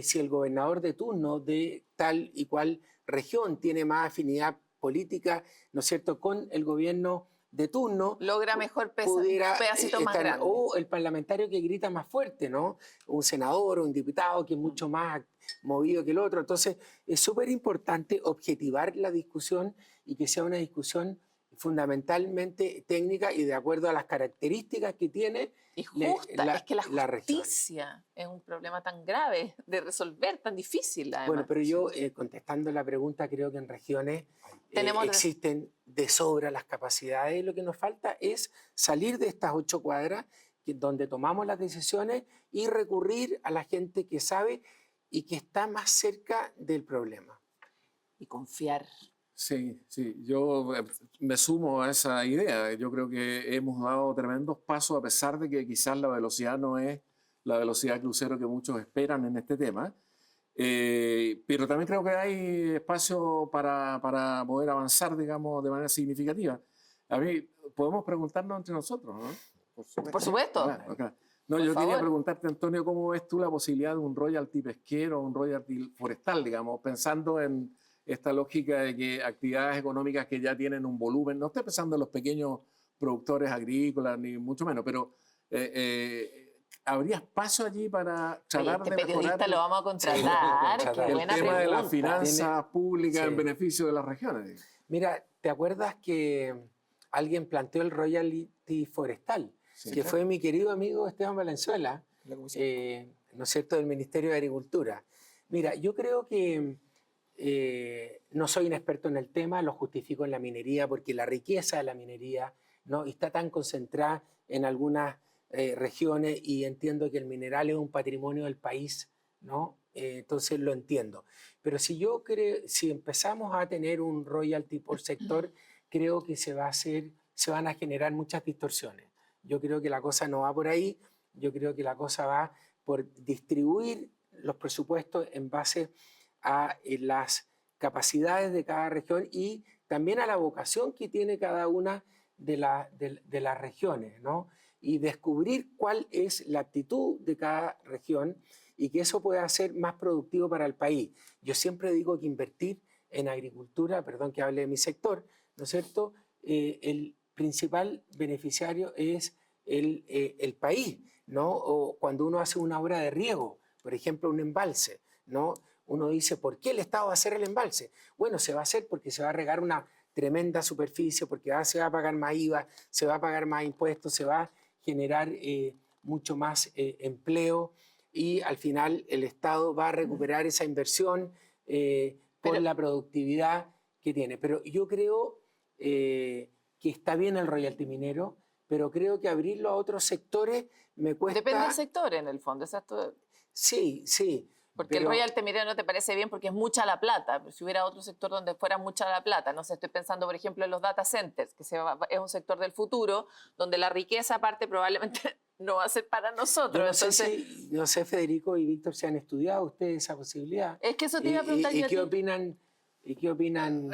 si el gobernador de turno de tal y cual región tiene más afinidad política, ¿no es cierto?, con el gobierno de turno, logra mejor pudiera pedacito más estar, grande. o el parlamentario que grita más fuerte, ¿no? Un senador o un diputado que es mucho más movido que el otro. Entonces, es súper importante objetivar la discusión y que sea una discusión fundamentalmente técnica y de acuerdo a las características que tiene Y justa, es que la región. justicia es un problema tan grave de resolver, tan difícil además. Bueno, pero yo, contestando la pregunta, creo que en regiones existen de sobra las capacidades. Lo que nos falta es salir de estas 8 cuadras donde tomamos las decisiones y recurrir a la gente que sabe y que está más cerca del problema. Y confiar. Sí, sí, yo me sumo a esa idea. Yo creo que hemos dado tremendos pasos a pesar de que quizás la velocidad no es la velocidad crucero que muchos esperan en este tema. Pero también creo que hay espacio para poder avanzar, digamos, de manera significativa. A mí, podemos preguntarnos entre nosotros, ¿no? Por supuesto. Claro, claro. No, Por yo favor. quería preguntarte, Antonio, ¿cómo ves tú la posibilidad de un royalty pesquero, un royalty forestal, digamos, pensando en esta lógica de que actividades económicas que ya tienen un volumen, no estoy pensando en los pequeños productores agrícolas, ni mucho menos, pero ¿habría espacio allí para tratar Oye, de periodista mejorar lo vamos a contratar. Qué el buena tema de pregunta. las finanzas públicas Sí. en beneficio de las regiones? Mira, ¿te acuerdas que alguien planteó el royalty forestal? Sí. Que fue mi querido amigo Esteban Valenzuela, ¿no es cierto?, del Ministerio de Agricultura. Mira, yo creo que no soy un experto en el tema, lo justifico en la minería, porque la riqueza de la minería, ¿no?, está tan concentrada en algunas regiones, y entiendo que el mineral es un patrimonio del país, ¿no? Entonces lo entiendo. Pero si empezamos a tener un royalty por sector, creo que se van a generar muchas distorsiones. Yo creo que la cosa no va por ahí, yo creo que la cosa va por distribuir los presupuestos en base a las capacidades de cada región y también a la vocación que tiene cada una de las regiones, ¿no? Y descubrir cuál es la actitud de cada región y que eso pueda ser más productivo para el país. Yo siempre digo que invertir en agricultura, perdón que hable de mi sector, ¿no es cierto?, el principal beneficiario es el país, ¿no? O cuando uno hace una obra de riego, por ejemplo, un embalse, ¿no? Uno dice, ¿por qué el Estado va a hacer el embalse? Bueno, se va a hacer porque se va a regar una tremenda superficie, porque se va a pagar más IVA, se va a pagar más impuestos, se va a generar mucho más empleo, y al final el Estado va a recuperar esa inversión por la productividad que tiene. Pero yo creo que está bien el royalty minero, pero creo que abrirlo a otros sectores me cuesta... Depende del sector, en el fondo. Sí, sí. Porque el royalty minero no te parece bien porque es mucha la plata. Pero si hubiera otro sector donde fuera mucha la plata, no sé, estoy pensando, por ejemplo, en los data centers, que es un sector del futuro, donde la riqueza aparte probablemente no va a ser para nosotros. No sé, Federico y Víctor, si han estudiado ustedes esa posibilidad. Es que eso te iba a preguntar yo a ti. ¿Y qué opinan?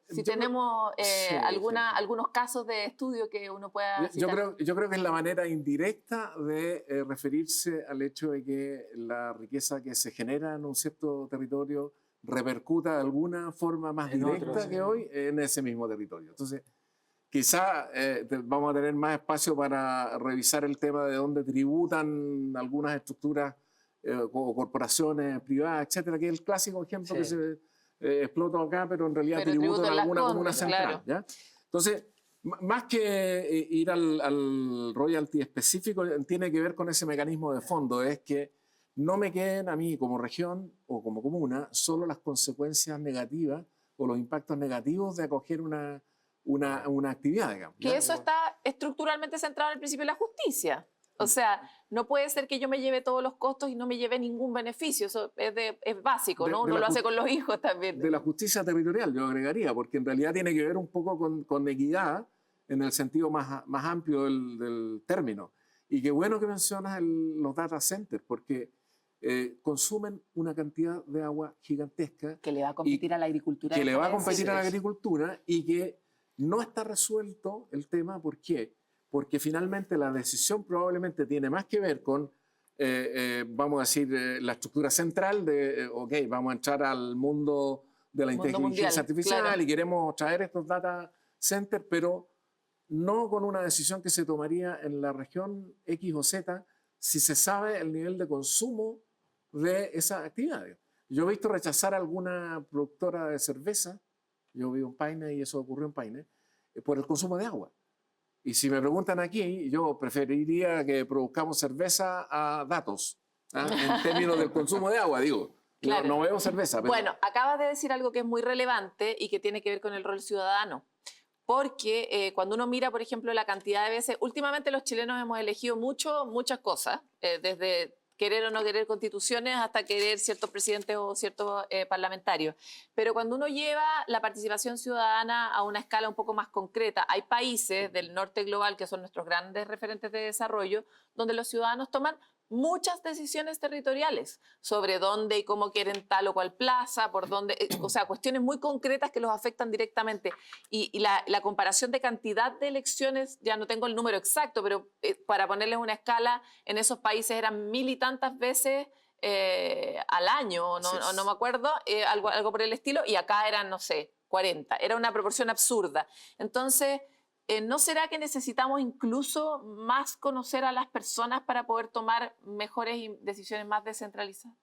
Si tenemos algunos casos de estudio que uno pueda citar. Yo creo que es la manera indirecta de referirse al hecho de que la riqueza que se genera en un cierto territorio repercuta de alguna forma más directa que hoy en ese mismo territorio. Entonces, quizá vamos a tener más espacio para revisar el tema de dónde tributan algunas estructuras o corporaciones privadas, etcétera, que es el clásico ejemplo que se explota acá, pero en realidad tributan en alguna comuna central. Claro. ¿Ya? Entonces, más que ir al royalty específico, tiene que ver con ese mecanismo de fondo, es que no me queden a mí como región o como comuna solo las consecuencias negativas o los impactos negativos de acoger una actividad, digamos. Que eso está estructuralmente centrado en el principio de la justicia. O sea, no puede ser que yo me lleve todos los costos y no me lleve ningún beneficio. Eso es básico, ¿no? Uno lo hace con los hijos también. De la justicia territorial, yo agregaría, porque en realidad tiene que ver un poco con equidad en el sentido más amplio del término. Y qué bueno que mencionas los data centers, porque consumen una cantidad de agua gigantesca. Que le va a competir a la agricultura. Que le va a competir a la agricultura y que no está resuelto el tema. ¿Por qué? Porque finalmente la decisión probablemente tiene más que ver con vamos a decir, la estructura central de, ok, vamos a entrar al mundo de la inteligencia mundial, artificial claro. y queremos traer estos data centers, pero no con una decisión que se tomaría en la región X o Z si se sabe el nivel de consumo de esa actividad. Yo he visto rechazar a alguna productora de cerveza, yo vivo en Paine y eso ocurrió en Paine, por el consumo de agua. Y si me preguntan aquí, yo preferiría que produzcamos cerveza a datos, en términos del consumo de agua, digo. Claro. No bebo cerveza. Pero... Bueno, acabas de decir algo que es muy relevante y que tiene que ver con el rol ciudadano. Porque cuando uno mira, por ejemplo, la cantidad de veces, últimamente los chilenos hemos elegido muchas cosas, desde querer o no querer constituciones hasta querer ciertos presidentes o ciertos parlamentarios. Pero cuando uno lleva la participación ciudadana a una escala un poco más concreta, hay países del norte global que son nuestros grandes referentes de desarrollo, donde los ciudadanos toman muchas decisiones territoriales sobre dónde y cómo quieren tal o cual plaza, por dónde, o sea, cuestiones muy concretas que los afectan directamente. Y la comparación de cantidad de elecciones, ya no tengo el número exacto, pero para ponerles una escala, en esos países eran 1000 y tantas veces al año, no me acuerdo, algo por el estilo, y acá eran, no sé, 40. Era una proporción absurda. Entonces... ¿no será que necesitamos incluso más conocer a las personas para poder tomar mejores decisiones más descentralizadas?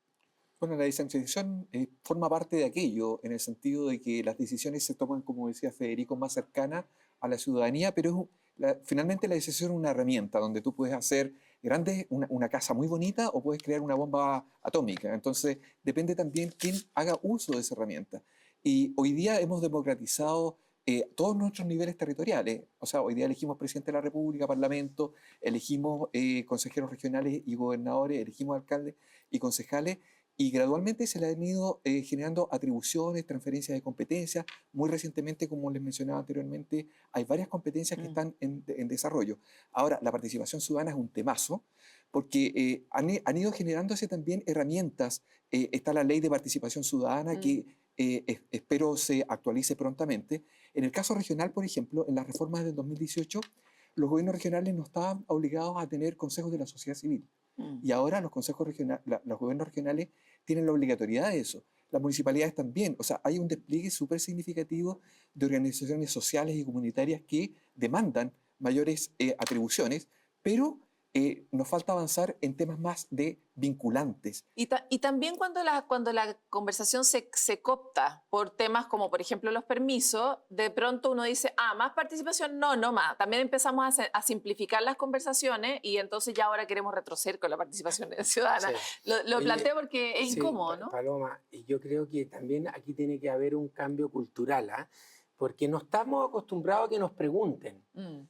Bueno, la descentralización forma parte de aquello, en el sentido de que las decisiones se toman, como decía Federico, más cercanas a la ciudadanía, pero finalmente la decisión es una herramienta donde tú puedes hacer una casa muy bonita o puedes crear una bomba atómica. Entonces, depende también quién haga uso de esa herramienta. Y hoy día hemos democratizado todos nuestros niveles territoriales. O sea, hoy día elegimos presidente de la República, parlamento, elegimos consejeros regionales y gobernadores, elegimos alcaldes y concejales, y gradualmente se le han ido generando atribuciones, transferencias de competencias. Muy recientemente, como les mencionaba anteriormente, hay varias competencias que están en desarrollo. Ahora, la participación ciudadana es un temazo, porque han ido generándose también herramientas. Está la ley de participación ciudadana que espero se actualice prontamente. En el caso regional, por ejemplo, en las reformas del 2018, los gobiernos regionales no estaban obligados a tener consejos de la sociedad civil. Y ahora los gobiernos regionales tienen la obligatoriedad de eso. Las municipalidades también. O sea, hay un despliegue súper significativo de organizaciones sociales y comunitarias que demandan mayores atribuciones, pero nos falta avanzar en temas más de vinculantes. Y también cuando la conversación se coopta por temas como, por ejemplo, los permisos, de pronto uno dice, más participación, no más. También empezamos a simplificar las conversaciones y entonces ya ahora queremos retroceder con la participación ciudadana. Sí. Lo planteo porque es incómodo, ¿no? Paloma, yo creo que también aquí tiene que haber un cambio cultural, porque no estamos acostumbrados a que nos pregunten.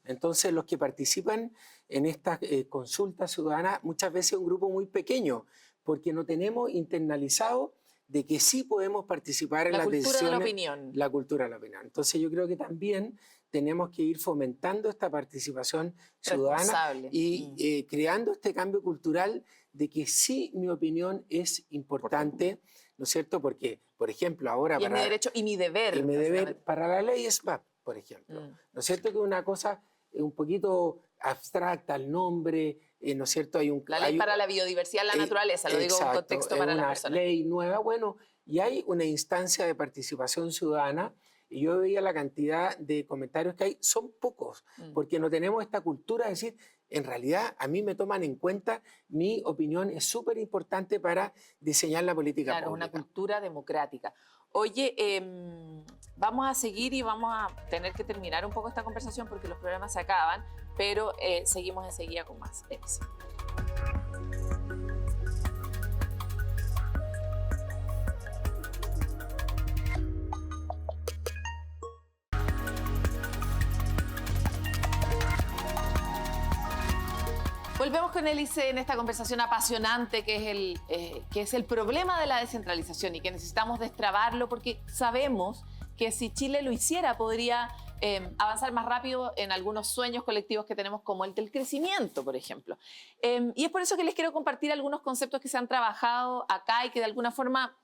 Entonces, los que participan en estas consultas ciudadanas, muchas veces es un grupo muy pequeño, porque no tenemos internalizado de que sí podemos participar en las decisiones. La cultura de la opinión. La cultura de la opinión. Entonces, yo creo que también tenemos que ir fomentando esta participación ciudadana y creando este cambio cultural de que sí mi opinión es importante, ¿no es cierto? Porque, por ejemplo, ahora... Y es mi derecho y mi deber. Y mi deber para la ley SMAP, por ejemplo. ¿No es cierto? Que es una cosa un poquito abstracta, el nombre, ¿no es cierto? La ley para la biodiversidad, la naturaleza, lo digo en contexto para las personas. Una ley nueva, bueno, y hay una instancia de participación ciudadana, y yo veía la cantidad de comentarios que hay, son pocos, porque no tenemos esta cultura de decir, en realidad a mí me toman en cuenta, mi opinión es súper importante para diseñar la política pública. Una cultura democrática. Oye, vamos a seguir y vamos a tener que terminar un poco esta conversación porque los programas se acaban, pero seguimos enseguida con más. Volvemos con Elise en esta conversación apasionante que es el problema de la descentralización y que necesitamos destrabarlo porque sabemos que si Chile lo hiciera podría avanzar más rápido en algunos sueños colectivos que tenemos como el del crecimiento, por ejemplo. Y es por eso que les quiero compartir algunos conceptos que se han trabajado acá y que de alguna forma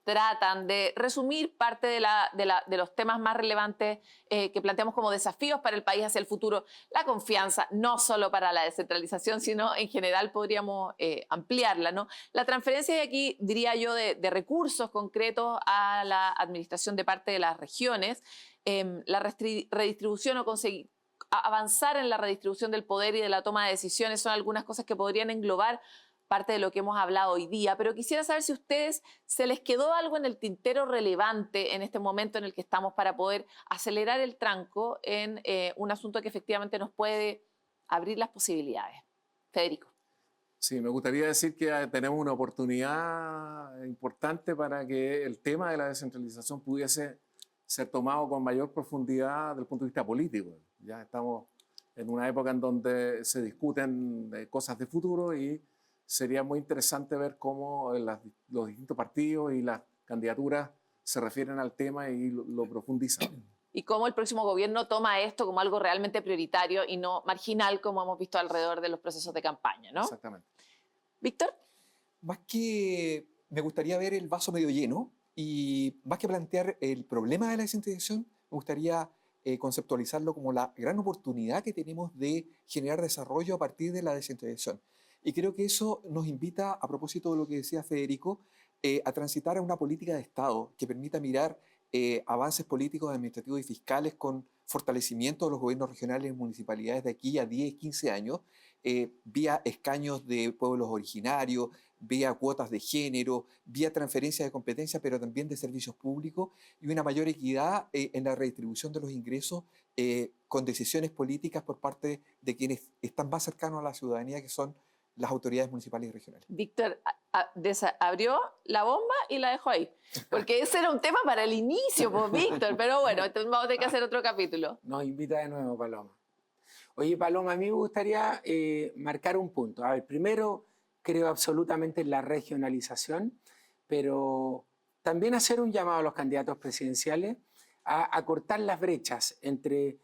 tratan de resumir parte de los temas más relevantes que planteamos como desafíos para el país hacia el futuro. La confianza, no solo para la descentralización, sino en general podríamos ampliarla, ¿no? La transferencia, y aquí diría yo, de recursos concretos a la administración de parte de las regiones, la redistribución o conseguir avanzar en la redistribución del poder y de la toma de decisiones son algunas cosas que podrían englobar parte de lo que hemos hablado hoy día, pero quisiera saber si a ustedes se les quedó algo en el tintero relevante en este momento en el que estamos para poder acelerar el tranco en un asunto que efectivamente nos puede abrir las posibilidades. Federico. Sí, me gustaría decir que tenemos una oportunidad importante para que el tema de la descentralización pudiese ser tomado con mayor profundidad desde el punto de vista político. Ya estamos en una época en donde se discuten cosas de futuro y sería muy interesante ver cómo los distintos partidos y las candidaturas se refieren al tema y lo profundizan. Y cómo el próximo gobierno toma esto como algo realmente prioritario y no marginal, como hemos visto alrededor de los procesos de campaña, ¿no? Exactamente. Víctor. Más que me gustaría ver el vaso medio lleno y más que plantear el problema de la descentralización, me gustaría conceptualizarlo como la gran oportunidad que tenemos de generar desarrollo a partir de la descentralización. Y creo que eso nos invita, a propósito de lo que decía Federico, a transitar a una política de Estado que permita mirar avances políticos, administrativos y fiscales con fortalecimiento de los gobiernos regionales y municipalidades de aquí a 10, 15 años, vía escaños de pueblos originarios, vía cuotas de género, vía transferencia de competencias, pero también de servicios públicos y una mayor equidad en la redistribución de los ingresos con decisiones políticas por parte de quienes están más cercanos a la ciudadanía, que son las autoridades municipales y regionales. Víctor abrió la bomba y la dejó ahí, porque ese era un tema para el inicio, pues, Víctor, pero bueno, entonces vamos a tener que hacer otro capítulo. Nos invita de nuevo, Paloma. Oye, Paloma, a mí me gustaría marcar un punto. A ver, primero, creo absolutamente en la regionalización, pero también hacer un llamado a los candidatos presidenciales a cortar las brechas entre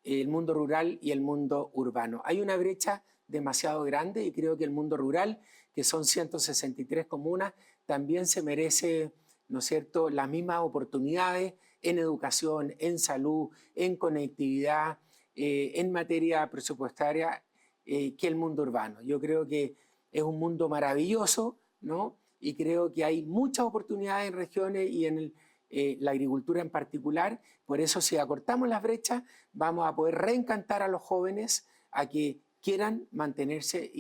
el mundo rural y el mundo urbano. Hay una brecha demasiado grande y creo que el mundo rural, que son 163 comunas, también se merece, ¿no es cierto?, las mismas oportunidades en educación, en salud, en conectividad, en materia presupuestaria que el mundo urbano. Yo creo que es un mundo maravilloso, ¿no? Y creo que hay muchas oportunidades en regiones y en la agricultura en particular. Por eso, si acortamos las brechas, vamos a poder reencantar a los jóvenes a que quieran mantenerse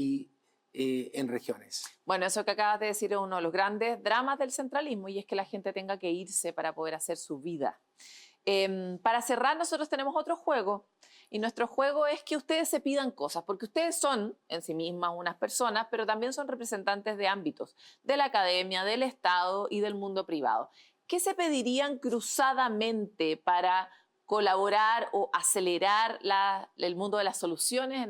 en regiones. Bueno, eso que acabas de decir es uno de los grandes dramas del centralismo, y es que la gente tenga que irse para poder hacer su vida. Para cerrar, nosotros tenemos otro juego, y nuestro juego es que ustedes se pidan cosas, porque ustedes son en sí mismas unas personas, pero también son representantes de ámbitos, de la academia, del Estado y del mundo privado. ¿Qué se pedirían cruzadamente para colaborar o acelerar el mundo de las soluciones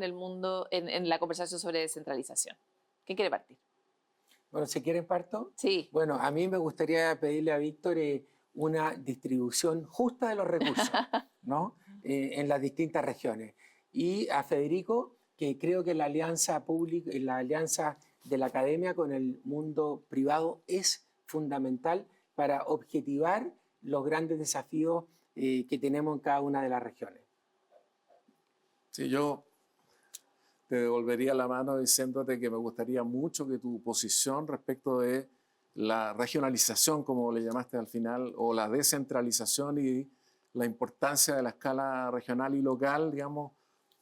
en la conversación sobre descentralización? ¿Quién quiere partir? Bueno, ¿se quieren parto? Sí. Bueno, a mí me gustaría pedirle a Víctor una distribución justa de los recursos, ¿no? En las distintas regiones. Y a Federico, que creo que la alianza pública, la alianza de la academia con el mundo privado es fundamental para objetivar los grandes desafíos que tenemos en cada una de las regiones. Sí, yo te devolvería la mano diciéndote que me gustaría mucho que tu posición respecto de la regionalización, como le llamaste al final, o la descentralización y la importancia de la escala regional y local, digamos,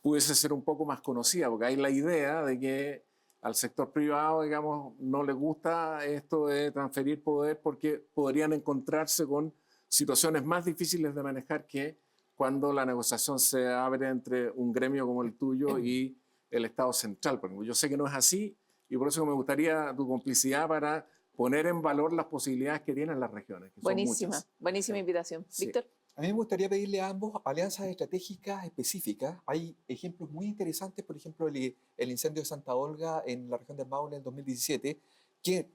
pudiese ser un poco más conocida, porque hay la idea de que al sector privado, digamos, no le gusta esto de transferir poder porque podrían encontrarse con situaciones más difíciles de manejar que cuando la negociación se abre entre un gremio como el tuyo y el Estado central. Porque yo sé que no es así y por eso me gustaría tu complicidad para poner en valor las posibilidades que tienen las regiones. Que buenísima, son muchas. buenísima invitación. Sí. Víctor. A mí me gustaría pedirle a ambos alianzas estratégicas específicas. Hay ejemplos muy interesantes, por ejemplo, el incendio de Santa Olga en la región del Maule en 2017, que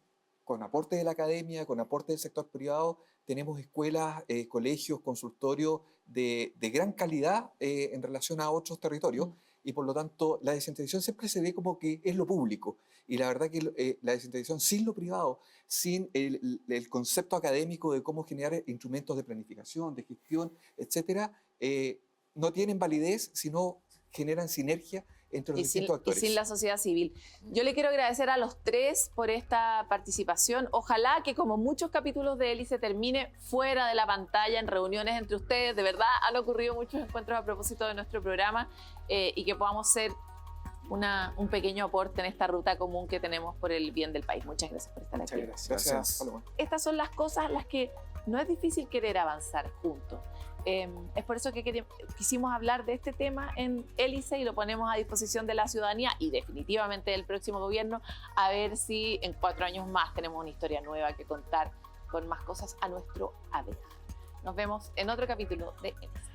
con aporte de la academia, con aporte del sector privado, tenemos escuelas, colegios, consultorios de gran calidad en relación a otros territorios. y por lo tanto la descentralización siempre se ve como que es lo público. Y la verdad que la descentralización sin lo privado, sin el concepto académico de cómo generar instrumentos de planificación, de gestión, etcétera, no tienen validez si no generan sinergia entre los distintos actores. Y sin la sociedad civil. Yo le quiero agradecer a los tres por esta participación. Ojalá que, como muchos capítulos de Hélice, termine fuera de la pantalla, en reuniones entre ustedes. De verdad, han ocurrido muchos encuentros a propósito de nuestro programa y que podamos ser un pequeño aporte en esta ruta común que tenemos por el bien del país. Muchas gracias por estar aquí. Gracias, Paloma. Estas son las cosas en las que no es difícil querer avanzar juntos. Es por eso que quisimos hablar de este tema en Hélice y lo ponemos a disposición de la ciudadanía y definitivamente del próximo gobierno, a ver si en 4 años más tenemos una historia nueva que contar con más cosas a nuestro haber. Nos vemos en otro capítulo de Hélice.